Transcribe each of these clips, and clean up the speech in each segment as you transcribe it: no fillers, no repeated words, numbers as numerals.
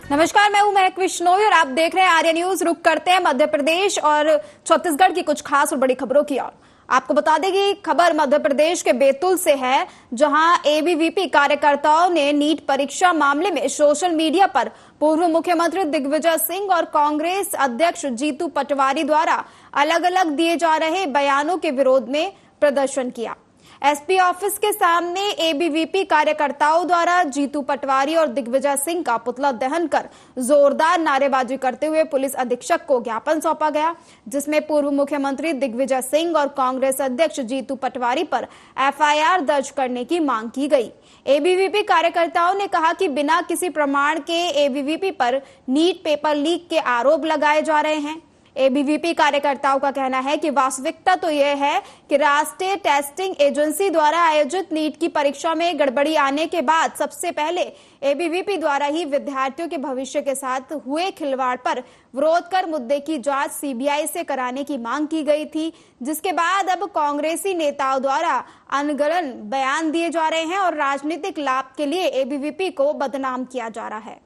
नमस्कार, मैं हूं महक विश्नोई और आप देख रहे हैं आर्य न्यूज। रुक करते हैं मध्य प्रदेश और छत्तीसगढ़ की कुछ खास और बड़ी खबरों की ओर। आपको बता दें कि खबर मध्य प्रदेश के बैतूल से है, जहां एबीवीपी कार्यकर्ताओं ने नीट परीक्षा मामले में सोशल मीडिया पर पूर्व मुख्यमंत्री दिग्विजय सिंह और कांग्रेस अध्यक्ष जीतू पटवारी द्वारा अलग अलग दिए जा रहे बयानों के विरोध में प्रदर्शन किया। एसपी ऑफिस के सामने एबीवीपी कार्यकर्ताओं द्वारा जीतू पटवारी और दिग्विजय सिंह का पुतला दहन कर जोरदार नारेबाजी करते हुए पुलिस अधीक्षक को ज्ञापन सौंपा गया, जिसमें पूर्व मुख्यमंत्री दिग्विजय सिंह और कांग्रेस अध्यक्ष जीतू पटवारी पर एफआईआर दर्ज करने की मांग की गई। एबीवीपी कार्यकर्ताओं ने कहा कि बिना किसी प्रमाण के एबीवीपी पर नीट पेपर लीक के आरोप लगाए जा रहे हैं। एबीवीपी कार्यकर्ताओं का कहना है कि वास्तविकता तो यह है कि राष्ट्रीय टेस्टिंग एजेंसी द्वारा आयोजित नीट की परीक्षा में गड़बड़ी आने के बाद सबसे पहले एबीवीपी द्वारा ही विद्यार्थियों के भविष्य के साथ हुए खिलवाड़ पर विरोध कर मुद्दे की जांच सीबीआई से कराने की मांग की गई थी, जिसके बाद अब कांग्रेसी नेताओं द्वारा अनगढ़ बयान दिए जा रहे हैं और राजनीतिक लाभ के लिए एबीवीपी को बदनाम किया जा रहा है।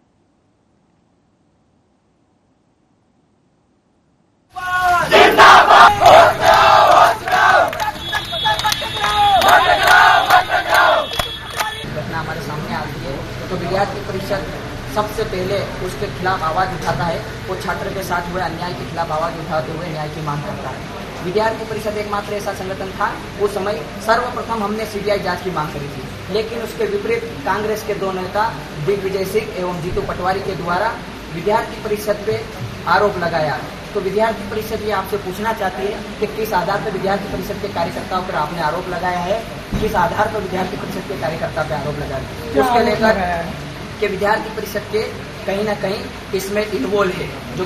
घटना हमारे सामने आ रही है तो विद्यार्थी परिषद सबसे पहले उसके खिलाफ आवाज उठाता है। वो छात्र के साथ हुए अन्याय के खिलाफ आवाज उठाते हुए न्याय की मांग करता है। विद्यार्थी परिषद एकमात्र ऐसा संगठन था उस समय सर्वप्रथम हमने सीबीआई जांच की मांग करी थी, लेकिन उसके विपरीत कांग्रेस के दो नेता दिग्विजय सिंह एवं जीतू पटवारी के द्वारा विद्यार्थी परिषद पे आरोप लगाया। तो विद्यार्थी परिषद ये आपसे पूछना चाहती है कि किस आधार पर विद्यार्थी परिषद के कार्यकर्ताओं पर आपने आरोप लगाया है, किस आधार पर विद्यार्थी परिषद के कार्यकर्ता पे आरोप लगाया है, उसके लेकर कि विद्यार्थी परिषद के कहीं ना कहीं इसमें इन्वॉल्व है। जो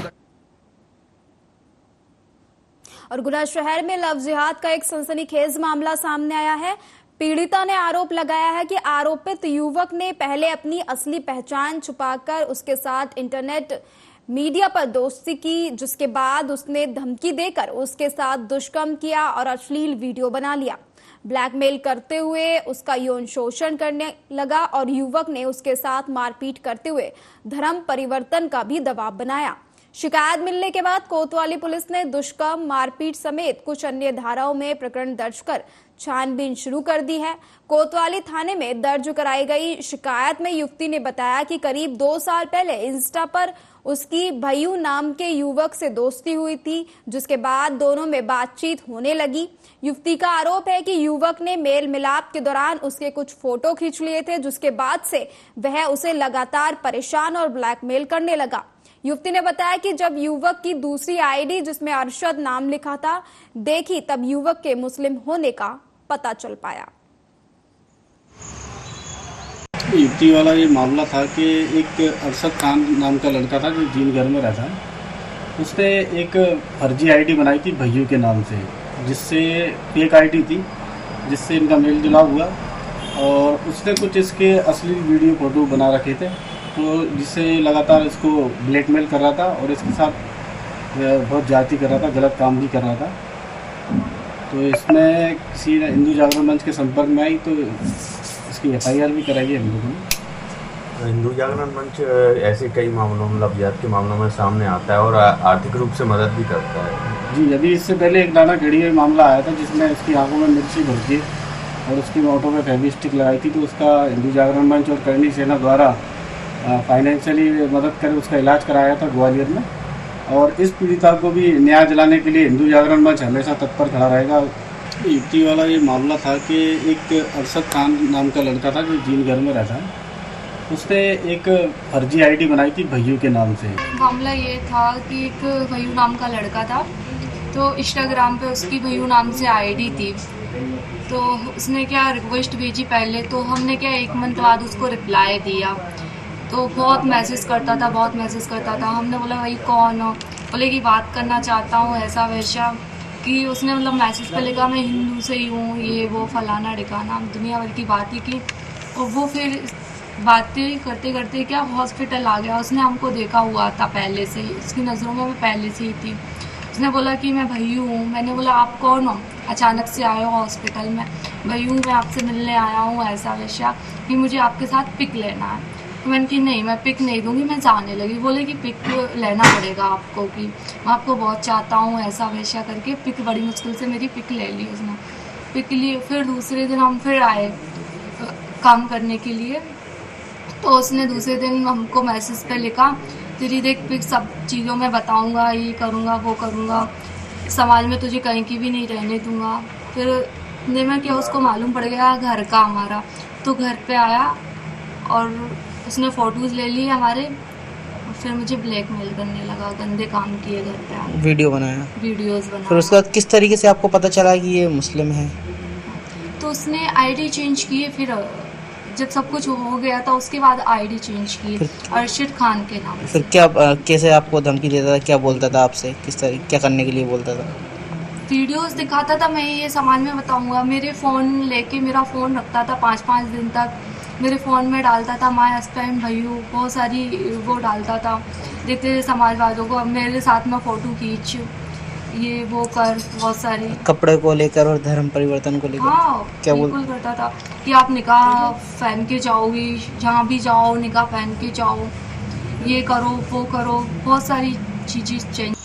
और गुना शहर में लव जिहाद का एक सनसनीखेज मामला सामने आया है। पीड़िता ने आरोप लगाया है कि आरोपित युवक ने पहले अपनी असली पहचान छुपाकर उसके साथ इंटरनेट मीडिया पर दोस्ती की, जिसके बाद उसने धमकी देकर उसके साथ दुष्कर्म किया और अश्लील वीडियो बना लिया। ब्लैकमेल करते हुए उसका यौन शोषण करने लगा और युवक ने उसके साथ मारपीट करते हुए धर्म परिवर्तन का भी दबाव बनाया। शिकायत मिलने के बाद कोतवाली पुलिस ने दुष्कर्म, मारपीट समेत कुछ अन्य धाराओं में प्रकरण दर्ज कर छानबीन शुरू कर दी है। कोतवाली थाने में दर्ज कराई गई शिकायत में युवती ने बताया कि करीब 2 साल पहले इंस्टा पर उसकी भयू नाम के युवक से दोस्ती हुई थी, जिसके बाद दोनों में बातचीत होने लगी। युवती का आरोप है कि युवक ने मेल मिलाप के दौरान उसके कुछ फोटो खींच लिए थे, जिसके बाद से वह उसे लगातार परेशान और ब्लैकमेल करने लगा। युवती ने बताया कि जब युवक की दूसरी आईडी, जिसमें अरशद नाम लिखा था, देखी, तब युवक के मुस्लिम होने का पता चल पाया। युवती वाला ये मामला था कि एक अरशद खान नाम का लड़का था जो जीन घर में रहता है। उसने एक फर्जी आईडी बनाई थी भैयू के नाम से, जिससे फेक आईडी थी, जिससे इनका मेल जुलाव हुआ और उसने कुछ इसके असली वीडियो फोटो बना रखे थे, तो जिससे लगातार इसको ब्लैकमेल कर रहा था और इसके साथ बहुत ज्यादती कर रहा था, गलत काम भी कर रहा था। तो इसमें किसी हिंदू जागरण मंच के संपर्क में आई तो इसकी एफआईआर भी कराई है हम लोगों ने। हिंदू जागरण मंच ऐसे कई मामलों में, लव जिहाद के मामलों में सामने आता है और आर्थिक रूप से मदद भी करता है। जी, अभी इससे पहले एक नाना खेड़ी में मामला आया था जिसमें इसकी आंखों में मिर्ची भर के और उसकी ऑटो में फेविस्टिक लगाई थी, तो उसका हिंदू जागरण मंच और करणी सेना द्वारा फाइनेंशियली मदद कर उसका इलाज कराया था ग्वालियर में। और इस पीड़िता को भी न्याय दिलाने के लिए हिंदू जागरण मंच हमेशा तत्पर खड़ा रहेगा। युवती वाला ये मामला था कि एक अरशद खान नाम का लड़का था जो जीन घर में रहता है। उसने एक फर्जी आईडी बनाई थी भैयू के नाम से। मामला ये था कि एक भैयू नाम का लड़का था, तो इंस्टाग्राम पे उसकी भैयू नाम से आईडी थी। तो उसने क्या रिक्वेस्ट भेजी पहले, तो हमने क्या 1 मंथ बाद उसको रिप्लाई दिया। तो बहुत मैसेज करता था। हमने बोला भाई कौन हो, बोले कि बात करना चाहता हूँ, ऐसा वैसा, कि उसने मतलब मैसेज पे लिखा मैं हिंदू से ही हूँ, ये वो फलाना ढिकाना, दुनिया भर की बात ही की। और वो फिर बातें करते करते क्या हॉस्पिटल आ गया। उसने हमको देखा हुआ था पहले से ही, उसकी नज़रों में मैं पहले से ही थी। उसने बोला कि मैं भैयू हूँ। मैंने बोला आप कौन हो, अचानक से आए हो हॉस्पिटल में। भैयू मैं आपसे मिलने आया हूँ, ऐसा वैसा, कि मुझे आपके साथ पिक लेना है। मैंने कि नहीं, मैं पिक नहीं दूंगी, मैं जाने लगी। बोले कि पिक लेना पड़ेगा आपको, कि मैं आपको बहुत चाहता हूँ, ऐसा वैसा करके पिक बड़ी मुश्किल से मेरी पिक ले ली उसने। पिक लिए फिर दूसरे दिन हम फिर आए काम करने के लिए, तो उसने दूसरे दिन हमको मैसेज पे लिखा, तेरी देख पिक सब चीज़ों में बताऊँगा, ये करूँगा वो करूँगा, समाज में तुझे कहीं की भी नहीं रहने दूँगा। फिर ने मैं क्या, उसको मालूम पड़ गया घर का हमारा, तो घर पे आया और उसने फ़ोटोज़ ले लिए हमारे, और फिर मुझे ब्लैकमेल करने लगा, गंदे काम किए घर पे आके, वीडियो बनाया, वीडियोस फिर बनाया। उसके बाद किस तरीके से आपको पता चला कि ये मुस्लिम है? तो उसने आईडी चेंज किए, फिर जब सब कुछ हो गया था उसके बाद आईडी चेंज की अरशद खान के नाम से। फिर क्या कैसे आपको धमकी देता था, क्या बोलता था आपसे, किस तरह क्या करने के लिए बोलता था? वीडियोस दिखाता था, मैं ये समाज में बताऊंगा, मेरे फ़ोन लेके मेरा फ़ोन रखता था 5-5 दिन तक, मेरे फ़ोन में डालता था माय हस्बैंड भैयू, बहुत सारी वो डालता था, देखते थे समाजवादियों को, मेरे साथ में फ़ोटो खींच, ये वो कर, बहुत सारी कपड़े को लेकर और धर्म परिवर्तन को लेकर हाँ क्या बिल्कुल करता था कि आप निकाह पहन के जाओगी, जहाँ भी जाओ निकाह पहन के जाओ, ये करो वो करो, बहुत सारी चीज़ें चेंज।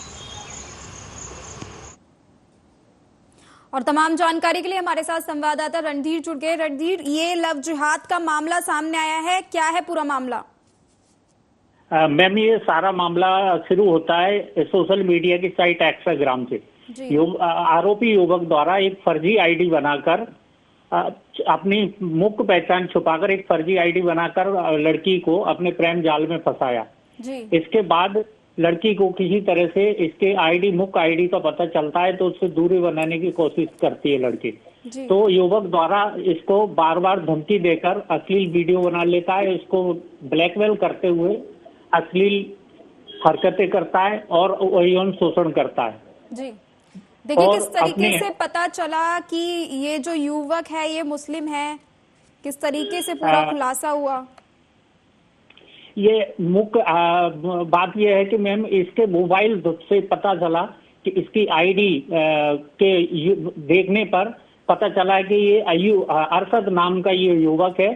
और तमाम जानकारी के लिए हमारे साथ संवाददाता रणधीर जुड़ गए। रणधीर, ये लव जिहाद का मामला सामने आया है, क्या है पूरा मामला? मैम, ये सारा मामला शुरू होता है सोशल मीडिया की साइट एक्स्ट्राग्राम से। आरोपी युवक द्वारा एक फर्जी आईडी बनाकर अपनी मुख्य पहचान छुपाकर एक फर्जी आईडी बनाकर लड़की को अपने प्रेम जाल में फंसाया। इसके बाद लड़की को किसी तरह से इसके आईडी मुख्य आईडी का पता चलता है, तो उससे दूरी बनाने की कोशिश करती है लड़की। तो युवक द्वारा इसको बार बार धमकी देकर अश्लील वीडियो बना लेता है, इसको ब्लैकमेल करते हुए अश्लील हरकतें करता है और यौन शोषण करता है। जी देखिए, किस तरीके से पता चला कि ये जो युवक है ये मुस्लिम है, किस तरीके से पूरा खुलासा हुआ? ये मुख्य बात यह है कि मैम, इसके मोबाइल से पता चला कि इसकी आईडी के देखने पर पता चला कि ये अरशद नाम का ये युवक है।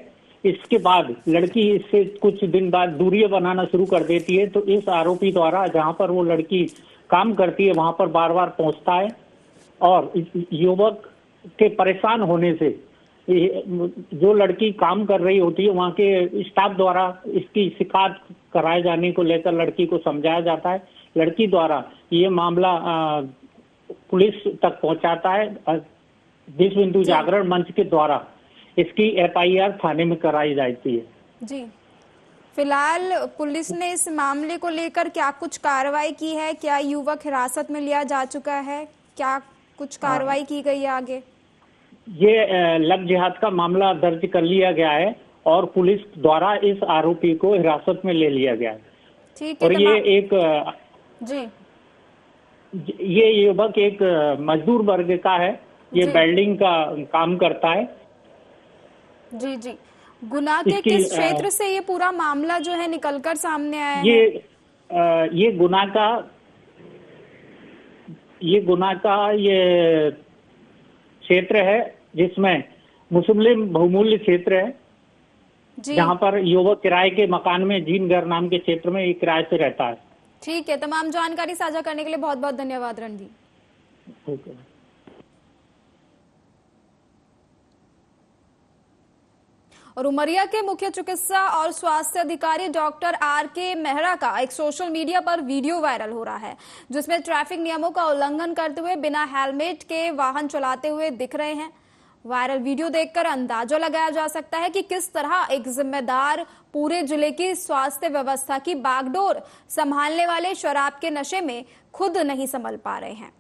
इसके बाद लड़की इससे कुछ दिन बाद दूरियां बनाना शुरू कर देती है, तो इस आरोपी द्वारा जहां पर वो लड़की काम करती है वहां पर बार बार पहुंचता है और युवक के परेशान होने से जो लड़की काम कर रही होती है वहां के स्टाफ द्वारा इसकी शिकायत कराए जाने को लेकर लड़की को समझाया जाता है। लड़की द्वारा ये मामला पुलिस तक पहुंचाता है। विश्व हिंदू जागरण मंच के द्वारा इसकी FIR थाने में कराई जाती है। जी, फिलहाल पुलिस ने इस मामले को लेकर क्या कुछ कार्रवाई की है? क्या युवक हिरासत में लिया जा चुका है? क्या कुछ कार्रवाई की गई है आगे? ये लव जिहाद का मामला दर्ज कर लिया गया है और पुलिस द्वारा इस आरोपी को हिरासत में ले लिया गया है। ठीक है। और ये एक जी, ये युवक एक मजदूर वर्ग का है, ये वेल्डिंग का काम करता है। जी जी, गुना के किस क्षेत्र से ये पूरा मामला जो है निकलकर सामने आया है? ये गुना का ये क्षेत्र है जिसमें मुस्लिम बहुमूल्य क्षेत्र है, जहां पर युवक किराए के मकान में जीनगर नाम के क्षेत्र में एक किराए से रहता है। ठीक है, तमाम जानकारी साझा करने के लिए बहुत बहुत धन्यवाद रणदीप। और उमरिया के मुख्य चिकित्सा और स्वास्थ्य अधिकारी डॉक्टर RK मेहरा का एक सोशल मीडिया पर वीडियो वायरल हो रहा है, जिसमें ट्रैफिक नियमों का उल्लंघन करते हुए बिना हेलमेट के वाहन चलाते हुए दिख रहे हैं। वायरल वीडियो देखकर अंदाजा लगाया जा सकता है कि किस तरह एक जिम्मेदार पूरे जिले की स्वास्थ्य व्यवस्था की बागडोर संभालने वाले शराब के नशे में खुद नहीं संभल पा रहे हैं।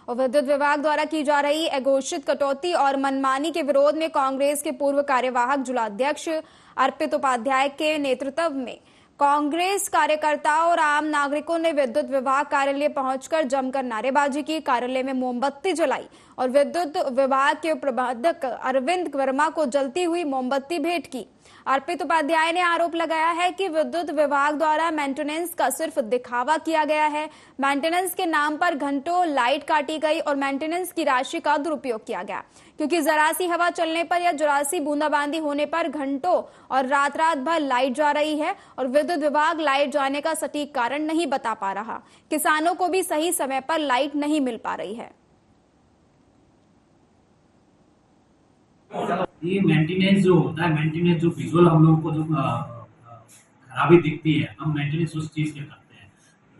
और विद्युत विभाग द्वारा की जा रही अघोषित कटौती और मनमानी के विरोध में कांग्रेस के पूर्व कार्यवाहक जिलाध्यक्ष अर्पित उपाध्याय के नेतृत्व में कांग्रेस कार्यकर्ताओं और आम नागरिकों ने विद्युत विभाग कार्यालय पहुंचकर जमकर नारेबाजी की, कार्यालय में मोमबत्ती जलाई और विद्युत विभाग के प्रबंधक अरविंद वर्मा को जलती हुई मोमबत्ती भेंट की। अर्पित उपाध्याय ने आरोप लगाया है कि विद्युत विभाग द्वारा मेंटेनेंस का सिर्फ दिखावा किया गया है। मेंटेनेंस के नाम पर घंटों लाइट काटी गई और मेंटेनेंस की राशि का दुरुपयोग किया गया, क्योंकि जरा सी हवा चलने पर या जरा सी बूंदाबांदी होने पर घंटों और रात रात भर लाइट जा रही है और विद्युत विभाग लाइट जाने का सटीक कारण नहीं बता पा रहा। किसानों को भी सही समय पर लाइट नहीं मिल पा रही है। ये मेंटेनेंस जो होता है, मेंटेनेंस जो विजुअल हम लोगों को जो खराबी दिखती है, हम मेंटेनेंस उस चीज के करते हैं।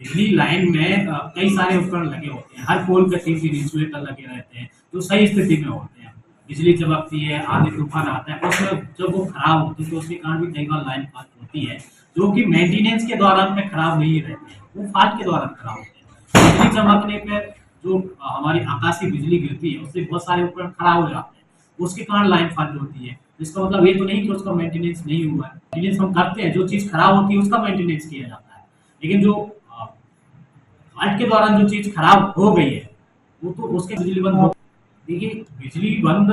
बिजली लाइन में कई सारे उपकरण लगे होते हैं, हर पोल पे 3 इंसुलेटर लगे रहते हैं जो सही स्थिति में होते हैं। बिजली चमकती है, आगे तूफान आता है, उसमें जब वो खराब होती है तो उसके कारण भी कई बार लाइन फाल्ट होती है, जो कि मेंटेनेंस के दौरान में खराब नहीं रहती है, वो फाल्ट के दौरान खराब होते हैं। बिजली चमकने पर जो हमारी आकाशीय बिजली गिरती है उससे बहुत सारे उपकरण खराब हो जाते हैं, उसके कारण लाइन फाल्ट होती है। इसका मतलब ये तो नहीं कि उसका मेंटेनेंस नहीं हुआ है, मेंटेनेंस हम करते हैं, जो चीज खराब होती है उसका मेंटेनेंस किया जाता है, लेकिन जो फाल्ट के दौरान जो चीज खराब हो गई है वो तो उसके बिजली बंद हो। देखिए, बिजली बंद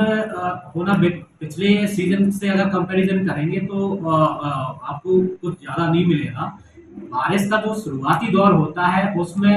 होना पिछले सीजन से अगर कंपैरिजन करेंगे तो आपको कुछ ज्यादा नहीं मिलेगा। बारिश का जो शुरुआती दौर होता है उसमें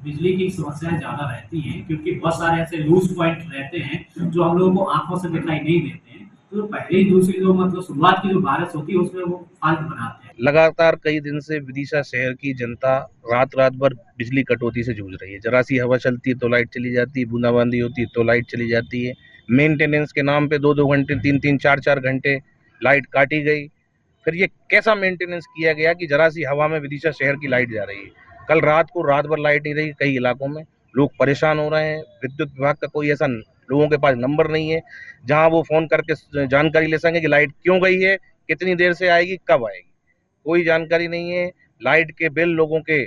बिजली की समस्याएं ज्यादा रहती हैं, क्योंकि बहुत सारे ऐसे लूज पॉइंट रहते हैं जो हम लोगों को आंखों से दिखाई नहीं देते हैं। तो पहली दूसरी जो मतलब शुरुआत की जो बारिश होती है उसमें वो फाल्ट बनाते हैं। लगातार कई दिन से विदिशा शहर की जनता रात रात भर बिजली कटौती से जूझ रही है। जरा सी हवा चलती है तो लाइट चली जाती है, बूंदाबांदी होती है तो लाइट चली जाती है। मेंटेनेंस के नाम पे 2-2 घंटे, 3-3, 4-4 घंटे लाइट काटी गई। फिर ये कैसा मेंटेनेंस किया गया कि जरा सी हवा में विदिशा शहर की लाइट जा रही है। कल रात को रात भर लाइट नहीं रही कई इलाकों में, लोग परेशान हो रहे हैं। विद्युत विभाग का कोई ऐसा लोगों के पास नंबर नहीं है जहां वो फोन करके जानकारी ले सकें कि लाइट क्यों गई है, कितनी देर से आएगी, कब आएगी, कोई जानकारी नहीं है। लाइट के बिल लोगों के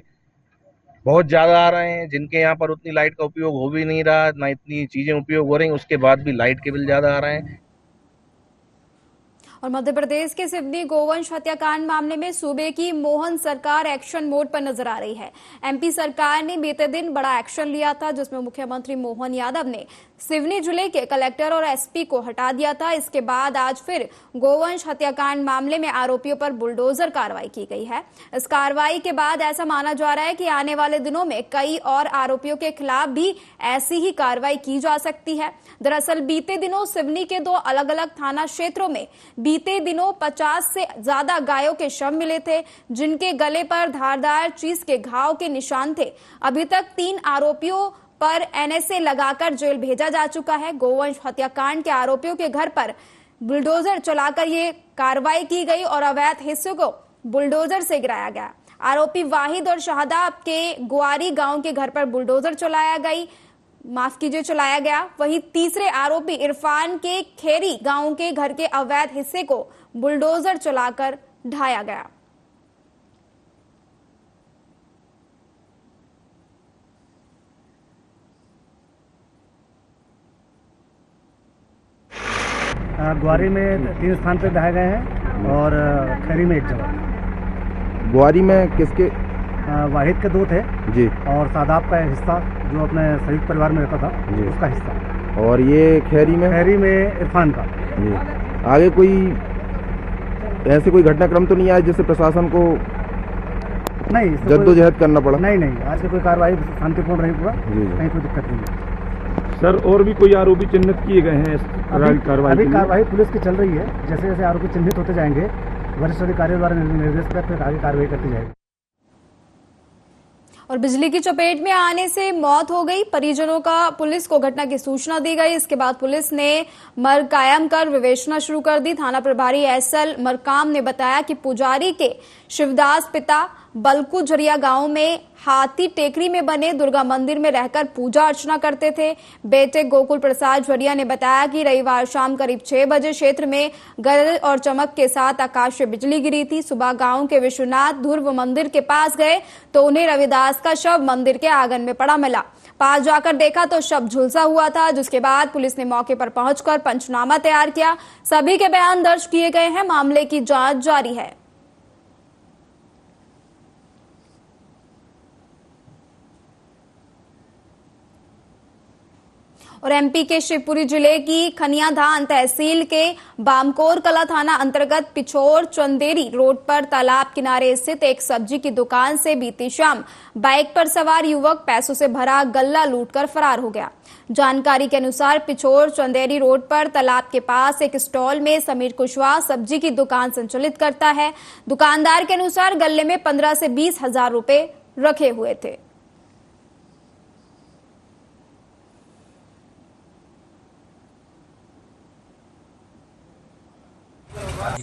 बहुत ज्यादा आ रहे हैं, जिनके यहाँ पर उतनी लाइट का उपयोग हो भी नहीं रहा, ना इतनी चीजें उपयोग हो रही, उसके बाद भी लाइट के बिल ज्यादा आ रहे हैं। और मध्य प्रदेश के सिवनी गोवंश हत्याकांड मामले में सूबे की मोहन सरकार एक्शन मोड पर नजर आ रही है। एमपी सरकार ने बीते दिन बड़ा एक्शन लिया था, जिसमें मुख्यमंत्री मोहन यादव ने सिवनी जिले के कलेक्टर और एसपी को हटा दिया था। इसके बाद आज फिर गोवंश हत्याकांड मामले में आरोपियों पर बुलडोजर कार्रवाई की गई है। इस कार्रवाई के बाद ऐसा माना जा रहा है कि आने वाले दिनों में कई और आरोपियों के खिलाफ भी ऐसी ही कार्रवाई की जा सकती है। दरअसल बीते दिनों सिवनी के 2 अलग अलग थाना क्षेत्रों में बीते दिनों 50 से ज्यादा गायों के शव मिले थे, जिनके गले पर धारदार चीज के घाव के निशान थे। अभी तक 3 आरोपियों पर एनएसए लगाकर जेल भेजा जा चुका है। गोवंश हत्याकांड के आरोपियों के घर पर बुलडोजर चलाकर ये कार्रवाई की गई और अवैध हिस्सों को बुलडोजर से गिराया गया। आरोपी वाहिद और शाहदाब के गुआरी गांव के घर पर बुलडोजर चलाया गया। वहीं तीसरे आरोपी इरफान के खेरी गांव के घर के अवैध हिस्से को बुलडोजर चलाकर ढाया गया। ग्वारी में 3 स्थान पर ढाए गए हैं और खैरी में 1 जगह। ग्वारी में किसके? वाहिद के 2 थे जी, और सादाब का हिस्सा जो अपने संयुक्त परिवार में रहता था जी, उसका हिस्सा। और ये खैरी में इरफान का जी। आगे कोई ऐसे कोई घटनाक्रम तो नहीं आया जिससे प्रशासन को नहीं जद्दोजहद करना पड़ा? नहीं, आज की कोई कार्रवाई शांतिपूर्ण रही पूरा, कहीं कोई दिक्कत नहीं है। सर, और भी कोई आरोपी चिन्हित किए गए हैं? अभी कार्रवाई पुलिस की चल रही है। जैसे जैसे आरोपी चिन्हित होते जाएंगे वरिष्ठ अधिकारियों द्वारा निर्देश पर फिर आगे कार्रवाई करती जाएगी। और बिजली की चपेट में आने से मौत हो गई। परिजनों का पुलिस को घटना की सूचना दी गई। इसके बाद पुलिस ने मर्ग कायम कर विवेचना शुरू कर दी। थाना प्रभारी एसएल मरकाम ने बताया कि पुजारी के शिवदास पिता बलकू झरिया गांव में हाथी टेकरी में बने दुर्गा मंदिर में रहकर पूजा अर्चना करते थे। बेटे गोकुल प्रसाद झरिया ने बताया कि रविवार शाम करीब 6 बजे क्षेत्र में गरज और चमक के साथ आकाशीय बिजली गिरी थी। सुबह गांव के विश्वनाथ ध्रुव मंदिर के पास गए तो उन्हें रविदास का शव मंदिर के आंगन में पड़ा मिला। पास जाकर देखा तो शव झुलसा हुआ था, जिसके बाद पुलिस ने मौके पर पहुंचकर पंचनामा तैयार किया। सभी के बयान दर्ज किए गए हैं। मामले की जांच जारी है। और एमपी के शिवपुरी जिले की खनियाधान तहसील के बामकोर कला थाना अंतर्गत पिछोर चंदेरी रोड पर तालाब किनारे स्थित एक सब्जी की दुकान से बीती शाम बाइक पर सवार युवक पैसों से भरा गल्ला लूटकर फरार हो गया। जानकारी के अनुसार पिछोर चंदेरी रोड पर तालाब के पास एक स्टॉल में समीर कुशवाहा सब्जी की दुकान संचालित करता है। दुकानदार के अनुसार गल्ले में 15 से 20 हजार रुपए रखे हुए थे।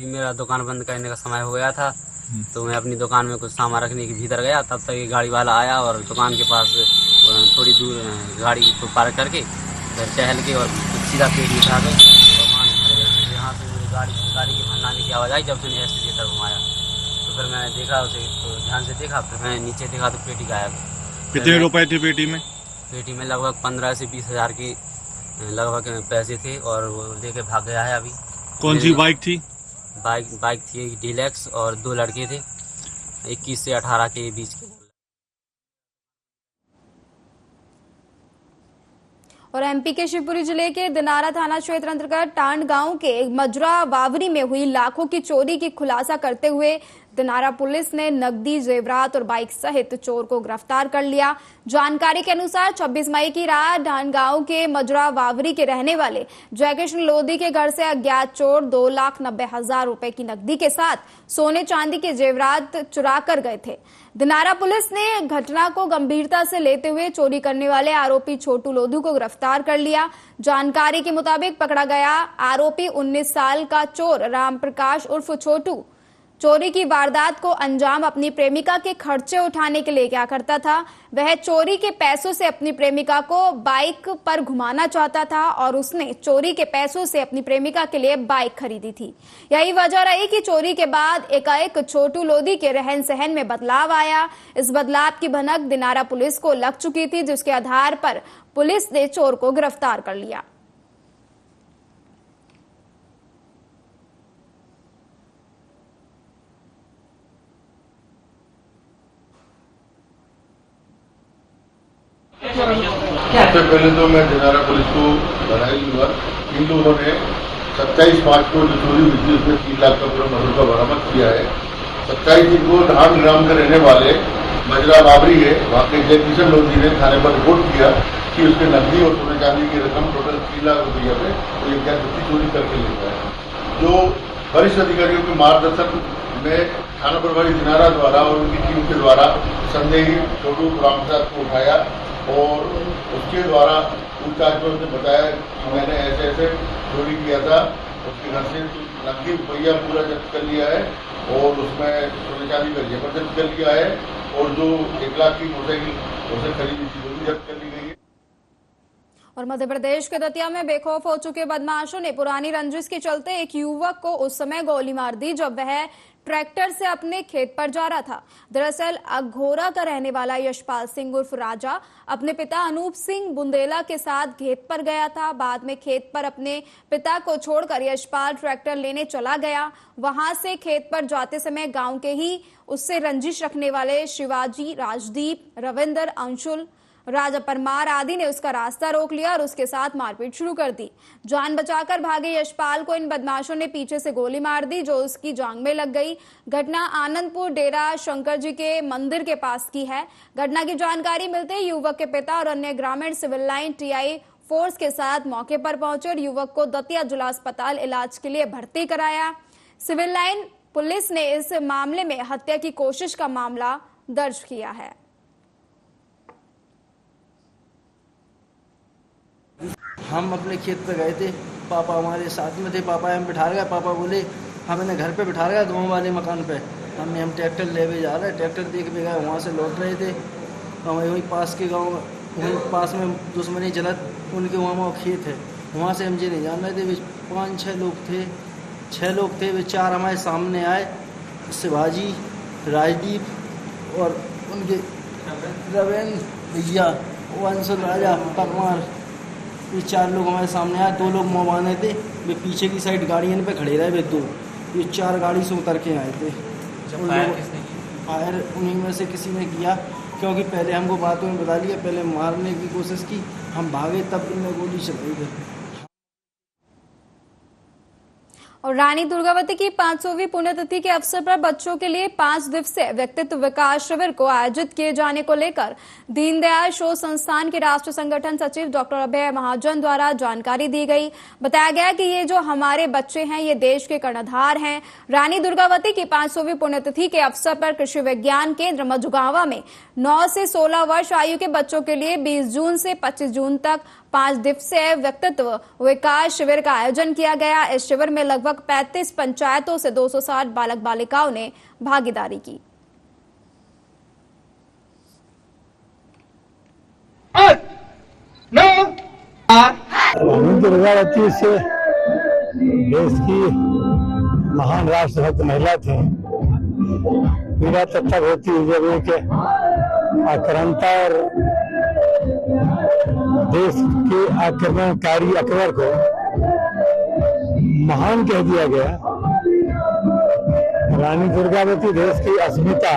मेरा दुकान बंद करने का समय हो गया था, तो मैं अपनी दुकान में कुछ सामान रखने के भीतर गया। तब तक ये गाड़ी वाला आया और दुकान के पास थोड़ी दूर गाड़ी को पार्क करके फिर टहल के और सीधा पेड़ उठा गए और वहाँ यहाँ से मुझे गाड़ी के भंडाने की आवाज़ आई। जब मैंने ऐसे की तरफ घुमाया तो फिर मैंने देखा उसे, तो ध्यान से देखा, फिर मैंने नीचे देखा तो पेटी गायब। कितने रुपए थे पेटी में? पेटी में लगभग 15 से 20 हजार के लगभग पैसे थे और वो लेके भाग गया है। अभी कौन सी बाइक थी? बाइक थी डीलक्स और 2 लड़के थे 21 से 18 के बीच के। और एमपी के शिवपुरी जिले के दिनारा थाना क्षेत्र अंतर्गत टांड गांव के मजरा वावरी में हुई लाखों की चोरी की खुलासा करते हुए दिनारा पुलिस ने नकदी, जेवरात और बाइक सहित चोर को गिरफ्तार कर लिया। जानकारी के अनुसार 26 मई की रात टांड गांव के मजरा वावरी के रहने वाले जयकृष्ण लोधी के घर से अज्ञात चोर 2,90,000 रुपए की नकदी के साथ सोने चांदी के जेवरात चुरा कर गए थे। दिनारा पुलिस ने घटना को गंभीरता से लेते हुए चोरी करने वाले आरोपी छोटू लोधू को गिरफ्तार कर लिया। जानकारी के मुताबिक पकड़ा गया आरोपी 19 साल का चोर रामप्रकाश उर्फ छोटू चोरी की वारदात को अंजाम अपनी प्रेमिका के खर्चे उठाने के लिए क्या करता था। वह चोरी के पैसों से अपनी प्रेमिका को बाइक पर घुमाना चाहता था और उसने चोरी के पैसों से अपनी प्रेमिका के लिए बाइक खरीदी थी। यही वजह रही कि चोरी के बाद एकाएक छोटू लोधी के रहन सहन में बदलाव आया। इस बदलाव की भनक दिनारा पुलिस को लग चुकी थी, जिसके आधार पर पुलिस ने चोर को गिरफ्तार कर लिया। सबसे पहले तो मैं दिनारा पुलिस को बधाई दूंगा, क्योंकि उन्होंने 27 मार्च को जो चोरी हुई थी उसमें 3 लाख का पूरा मजदूर का बरामद किया है। 27 दिन को धान ग्राम के रहने वाले मजरा बाबरी है, वहाँ के जयकिशन लोधी ने थाने पर रिपोर्ट किया कि उसके नकदी और सोने चांदी की रकम टोटल 3 लाख रुपये में वो एक व्यक्ति चोरी करके लेता है। जो वरिष्ठ अधिकारियों के मार्गदर्शन में थाना प्रभारी दिनारा द्वारा और उनकी टीम के द्वारा संदेही छोटू रामप्रसाद को उठाया और उसके द्वारा पूछताछ में उसने बताया कि मैंने ऐसे ऐसे चोरी किया था। उसके घर से नकदी रुपया पूरा जब्त कर लिया है और उसमें सोने चांदी का जेवर जब्त कर लिया है और जो 1 लाख की मोटरसाइकिल उसे खरीदी थी वो भी जब्त कर ली गई है। और मध्य प्रदेश के दतिया में बेखौफ हो चुके बदमाशों ने पुरानी रंजिश के चलते एक युवक को उस समय गोली मार दी जब वह ट्रैक्टर से अपने खेत पर जा रहा था। दरअसल अघोरा का रहने वाला यशपाल सिंह उर्फ राजा अपने पिता अनूप सिंह बुंदेला के साथ खेत पर गया था। बाद में खेत पर अपने पिता को छोड़कर यशपाल ट्रैक्टर लेने चला गया। वहां से खेत पर जाते समय गांव के ही उससे रंजिश रखने वाले शिवाजी, राजदीप, रविंदर, अंशुल, राजा परमार आदि ने उसका रास्ता रोक लिया और उसके साथ मारपीट शुरू कर दी। जान बचाकर भागे यशपाल को इन बदमाशों ने पीछे से गोली मार दी जो उसकी जांघ में लग गई। घटना आनंदपुर डेरा शंकर जी के मंदिर के पास की है। घटना की जानकारी मिलते ही युवक के पिता और अन्य ग्रामीण सिविल लाइन टीआई फोर्स के साथ मौके पर पहुंचे और युवक को दतिया जिला अस्पताल इलाज के लिए भर्ती कराया। सिविल लाइन पुलिस ने इस मामले में हत्या की कोशिश का मामला दर्ज किया है। हम अपने खेत पे गए थे, पापा हमारे साथ में थे। पापा हम बिठा गए, पापा बोले हमें घर पे बिठा गया गाँव वाले मकान पे। हम ट्रैक्टर ले भी जा रहे, ट्रैक्टर देख भी गए, वहाँ से लौट रहे थे। हम वहीं पास के गाँव, वहीं पास में दुश्मनी जलत उनके वहाँ खेत है, वहाँ से हम जी नहीं जान रहे थे। 5-6 लोग थे, 6 लोग थे। वे 4 हमारे सामने आए, शिवाजी, राजदीप और उनके रविंद्र भैया, अंशुल, राजा, परमार, ये 4 लोग हमारे सामने आए। 2 लोग मोबाने थे, वे पीछे की साइड गाड़ियों पे खड़े रहे। वे 2, ये 4 गाड़ी से उतर के आए थे। फायर उन्हीं में से किसी ने किया क्योंकि पहले हमको बातों में बता लिया, पहले मारने की कोशिश की, हम भागे तब इनने गोली चलाई गई। और रानी दुर्गावती की 500वीं पुण्यतिथि के अवसर पर बच्चों के लिए 5 दिवसीय व्यक्तित्व विकास शिविर को आयोजित किए जाने को लेकर दीनदयाल शोध संस्थान के राष्ट्रीय संगठन सचिव डॉक्टर अभय महाजन द्वारा जानकारी दी गई। बताया गया कि ये जो हमारे बच्चे हैं ये देश के कर्णधार हैं। रानी दुर्गावती की 500वीं पुण्यतिथि के अवसर पर कृषि विज्ञान केंद्र मझगांवा में 9 से 16 वर्ष आयु के बच्चों के लिए 20 जून से 25 जून तक 5 दिवसीय व्यक्तित्व विकास शिविर का आयोजन किया गया। इस शिविर में लगभग 35 पंचायतों से 260 बालक बालिकाओं ने भागीदारी की। रानी दुर्गावती से देश की महान राष्ट्रभक्त महिला थी। पीड़ा तब तक होती है जब उनके आक्रांता और देश के आक्रमणकारी अकबर को महान कह दिया गया। रानी दुर्गावती देश की अस्मिता,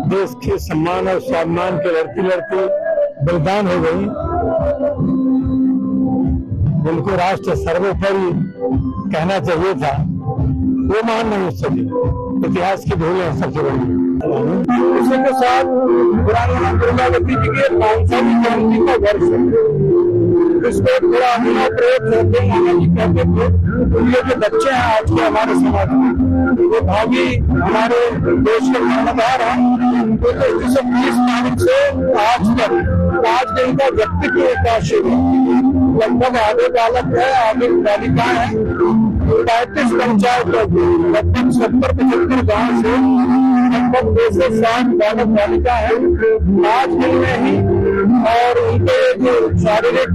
देश के सम्मान और स्वाभिमान के लड़ती लड़ती बलिदान हो गई। उनको राष्ट्र सर्वोपरि कहना चाहिए था, वो मान नहीं सकी। इतिहास की भूल है सबसे बड़ी। उसी के साथ रानी दुर्गावती जी के 500वीं जयंती का वर्ष है। इसको थोड़ा अभिनव प्रयोग करते हैं। नाना जी कहते थे ये जो बच्चे हैं आज के हमारे समाज में, वो भावी हमारे देश के कर्णधार हैं। तो 1930 तारीख से आज तक 5 दिन का व्यक्तित्व विकास शिविर लगभग आधे बालक है, आधे बालिकाएं हैं। 35 पंचायत लगभग 70-75 गाँव से लगभग 260 बालक बालिका है। 5 दिन में ही और उनके जो शारीरिक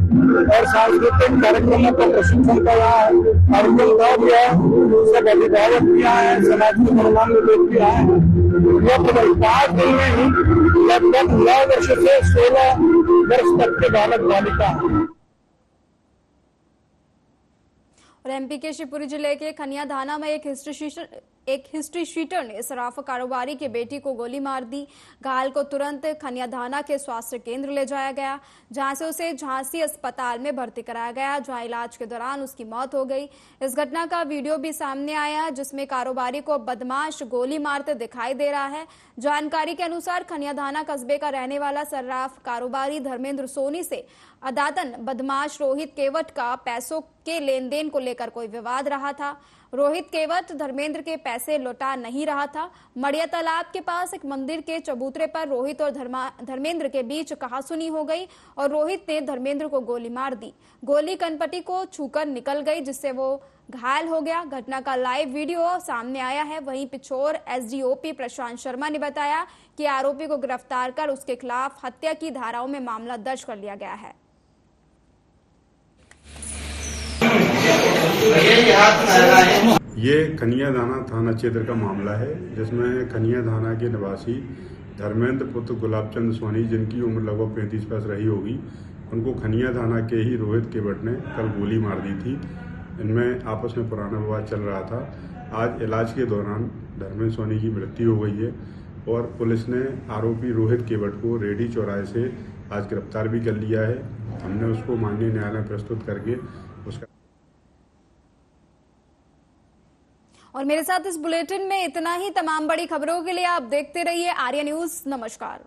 और सांस्कृतिक कार्यक्रमों का प्रशिक्षण का कार्यक्रम था गया, सब अभिभावक भी आए हैं, समाज के गणमान्य लोग भी आए हैं। लगभग 5 दिन में ही लगभग 9 वर्ष से 16 वर्ष तक के बालक बालिका है। और एमपी के शिवपुरी जिले के खनियाधाना में एक हिस्ट्री शीटर ने सराफ कारोबारी की बेटी को गोली मार दी। घायल को तुरंत खनियाधाना के स्वास्थ्य केंद्र ले जाया गया, जहां से उसे झांसी अस्पताल में भर्ती कराया गया, जहां इलाज के दौरान उसकी मौत हो गई। इस घटना का वीडियो भी सामने आया, जिसमें कारोबारी को बदमाश गोली मारते दिखाई दे रहा है। जानकारी के अनुसार खनियाधाना कस्बे का रहने वाला सर्राफ कारोबारी धर्मेंद्र सोनी से अदातन बदमाश रोहित केवट का पैसों के लेन देन को लेकर कोई विवाद रहा था। रोहित केवट धर्मेंद्र के पैसे लौटा नहीं रहा था। मड़िया तालाब के पास एक मंदिर के चबूतरे पर रोहित और धर्मेंद्र के बीच कहासुनी हो गई और रोहित ने धर्मेंद्र को गोली मार दी। गोली कनपटी को छूकर निकल गई, जिससे वो घायल हो गया। घटना का लाइव वीडियो सामने आया है। वहीं पिछोर एसडीओपी प्रशांत शर्मा ने बताया कि आरोपी को गिरफ्तार कर उसके खिलाफ हत्या की धाराओं में मामला दर्ज कर लिया गया है। ये खनियाधाना थाना क्षेत्र का मामला है, जिसमें खनियाधाना के निवासी धर्मेंद्र पुत्र गुलाबचंद सोनी, जिनकी उम्र लगभग 35 वर्ष रही होगी, उनको खनियाधाना के ही रोहित केवट ने कल गोली मार दी थी। इनमें आपस में पुराना विवाद चल रहा था। आज इलाज के दौरान धर्मेंद्र सोनी की मृत्यु हो गई है और पुलिस ने आरोपी रोहित केवट को रेडी चौराहे से आज गिरफ्तार भी कर लिया है। हमने उसको माननीय न्यायालय में प्रस्तुत करके उसका। और मेरे साथ इस बुलेटिन में इतना ही। तमाम बड़ी खबरों के लिए आप देखते रहिए आर्या न्यूज। नमस्कार।